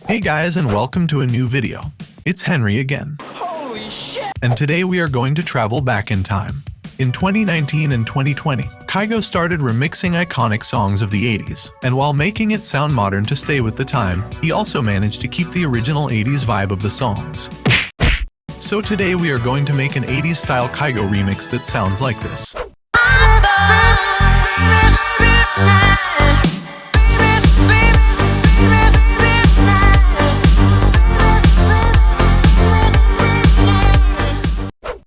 Hey guys, and welcome to a new video. It's Henry again. Holy shit! And today we are going to travel back in time. In 2019 and 2020, Kygo started remixing iconic songs of the 80s, and while making it sound modern to stay with the time, he also managed to keep the original 80s vibe of the songs. So today we are going to make an 80s style Kygo remix that sounds like this.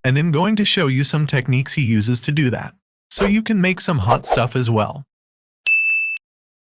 And I'm going to show you some techniques he uses to do that, so you can make some hot stuff as well.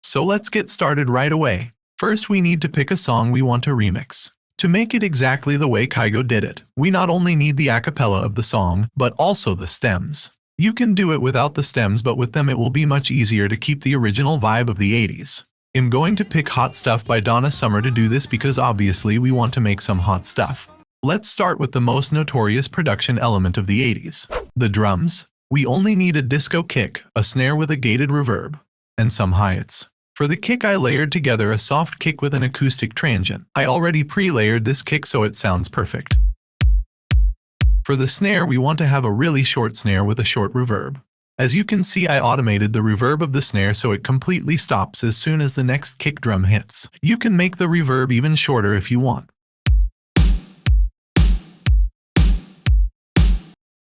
So let's get started right away. First we need to pick a song we want to remix. To make it exactly the way Kygo did it, we not only need the acapella of the song, but also the stems. You can do it without the stems, but with them it will be much easier to keep the original vibe of the 80s. I'm going to pick Hot Stuff by Donna Summer to do this because obviously we want to make some hot stuff. Let's start with the most notorious production element of the 80s, the drums. We only need a disco kick, a snare with a gated reverb, and some hi-hats. For the kick I layered together a soft kick with an acoustic transient. I already pre-layered this kick so it sounds perfect. For the snare we want to have a really short snare with a short reverb. As you can see, I automated the reverb of the snare so it completely stops as soon as the next kick drum hits. You can make the reverb even shorter if you want.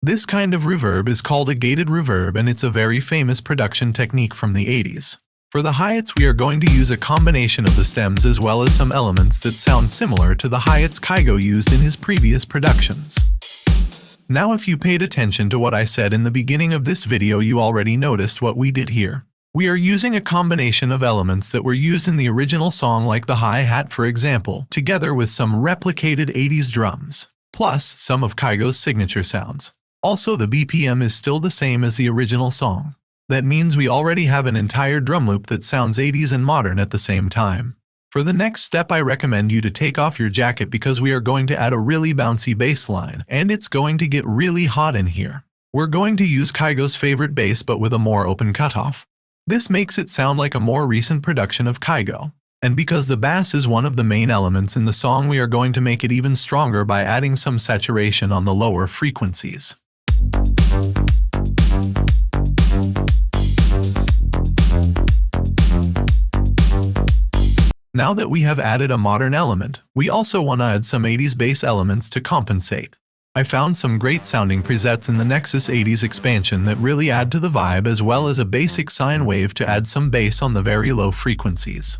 This kind of reverb is called a gated reverb, and it's a very famous production technique from the 80s. For the hi-hats we are going to use a combination of the stems as well as some elements that sound similar to the hi-hats Kygo used in his previous productions. Now if you paid attention to what I said in the beginning of this video, you already noticed what we did here. We are using a combination of elements that were used in the original song, like the hi-hat for example, together with some replicated 80s drums, plus some of Kygo's signature sounds. Also, the BPM is still the same as the original song. That means we already have an entire drum loop that sounds 80s and modern at the same time. For the next step, I recommend you to take off your jacket because we are going to add a really bouncy bass line, and it's going to get really hot in here. We're going to use Kygo's favorite bass but with a more open cutoff. This makes it sound like a more recent production of Kygo. And because the bass is one of the main elements in the song, we are going to make it even stronger by adding some saturation on the lower frequencies. Now that we have added a modern element, we also want to add some 80s bass elements to compensate. I found some great sounding presets in the Nexus 80s expansion that really add to the vibe, as well as a basic sine wave to add some bass on the very low frequencies.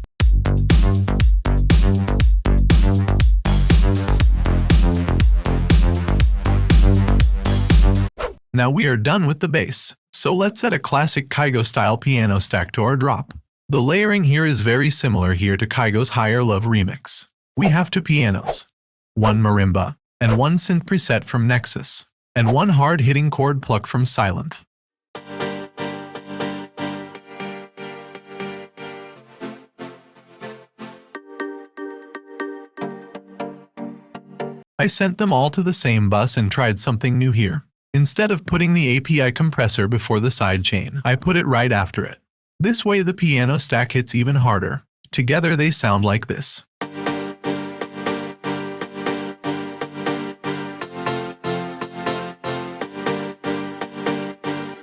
Now we are done with the bass, so let's add a classic Kygo style piano stack to our drop. The layering here is very similar here to Kygo's Higher Love remix. We have 2 pianos, 1 marimba, and 1 synth preset from Nexus, and 1 hard-hitting chord pluck from Silent. I sent them all to the same bus and tried something new here. Instead of putting the API compressor before the sidechain, I put it right after it. This way the piano stack hits even harder. Together they sound like this.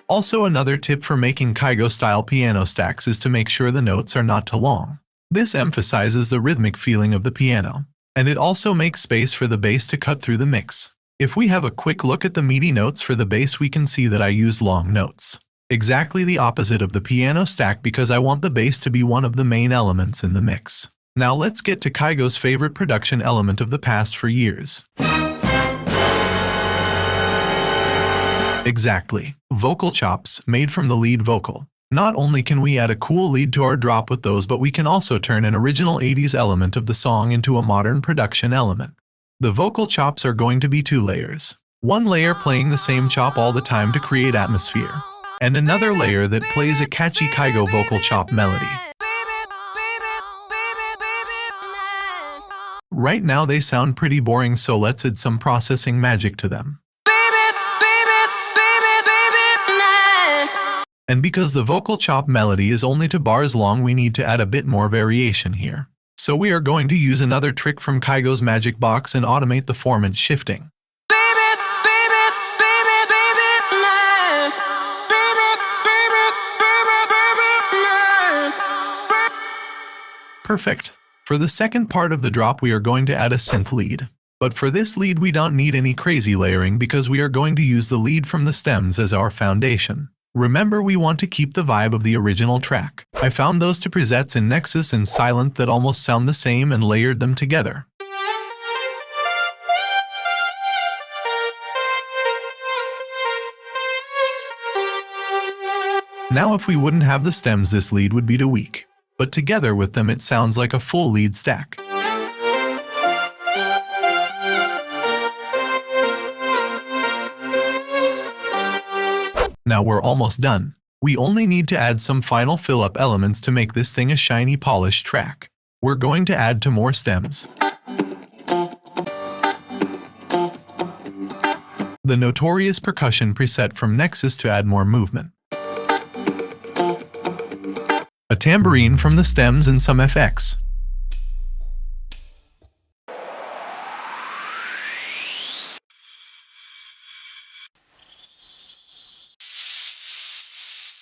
Also, another tip for making Kygo-style piano stacks is to make sure the notes are not too long. This emphasizes the rhythmic feeling of the piano, and it also makes space for the bass to cut through the mix. If we have a quick look at the meaty notes for the bass, we can see that I used long notes. Exactly the opposite of the piano stack because I want the bass to be one of the main elements in the mix. Now let's get to Kygo's favorite production element of the past for years. Exactly. Vocal chops, made from the lead vocal. Not only can we add a cool lead to our drop with those, but we can also turn an original 80s element of the song into a modern production element. The vocal chops are going to be 2 layers. 1 layer playing the same chop all the time to create atmosphere, and another layer that plays a catchy Kygo vocal chop melody. Right now they sound pretty boring, so let's add some processing magic to them. And because the vocal chop melody is only 2 bars long, we need to add a bit more variation here. So we are going to use another trick from Kygo's magic box and automate the formant shifting. Perfect. For the second part of the drop we are going to add a synth lead. But for this lead we don't need any crazy layering because we are going to use the lead from the stems as our foundation. Remember, we want to keep the vibe of the original track. I found those two presets in Nexus and Silent that almost sound the same and layered them together. Now if we wouldn't have the stems, this lead would be too weak. But together with them it sounds like a full lead stack. Now we're almost done. We only need to add some final fill-up elements to make this thing a shiny, polished track. We're going to add 2 more stems. The notorious percussion preset from Nexus to add more movement. A tambourine from the stems and some FX.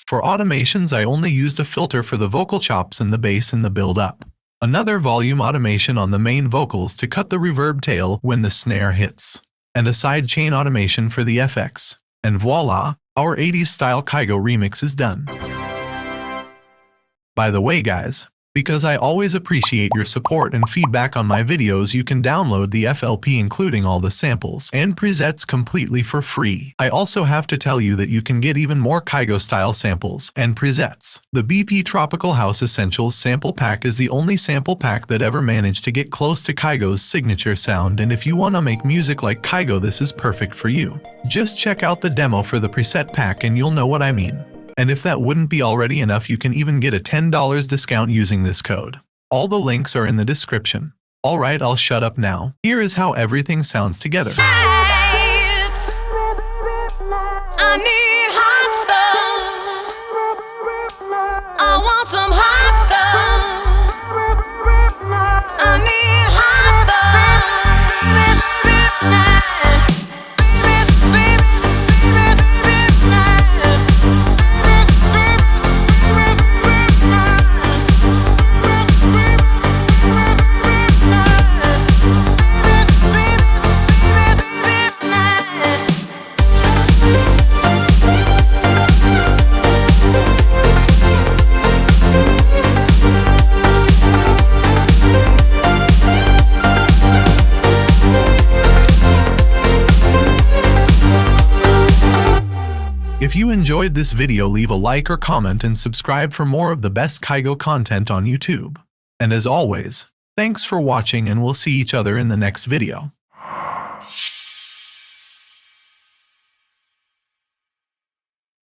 For automations, I only used a filter for the vocal chops and the bass in the build-up. Another volume automation on the main vocals to cut the reverb tail when the snare hits. And a sidechain automation for the FX. And voila, our 80s style Kygo remix is done. By the way guys, because I always appreciate your support and feedback on my videos, you can download the FLP including all the samples and presets completely for free. I also have to tell you that you can get even more Kygo style samples and presets. The BP Tropical House Essentials Sample Pack is the only sample pack that ever managed to get close to Kygo's signature sound, and if you want to make music like Kygo, this is perfect for you. Just check out the demo for the preset pack and you'll know what I mean. And if that wouldn't be already enough, you can even get a $10 discount using this code. All the links are in the description. Alright, I'll shut up now. Here is how everything sounds together. I need hot stuff. I want some hot stuff. I need hot If you enjoyed this video, leave a like or comment and subscribe for more of the best Kygo content on YouTube. And as always, thanks for watching and we'll see each other in the next video.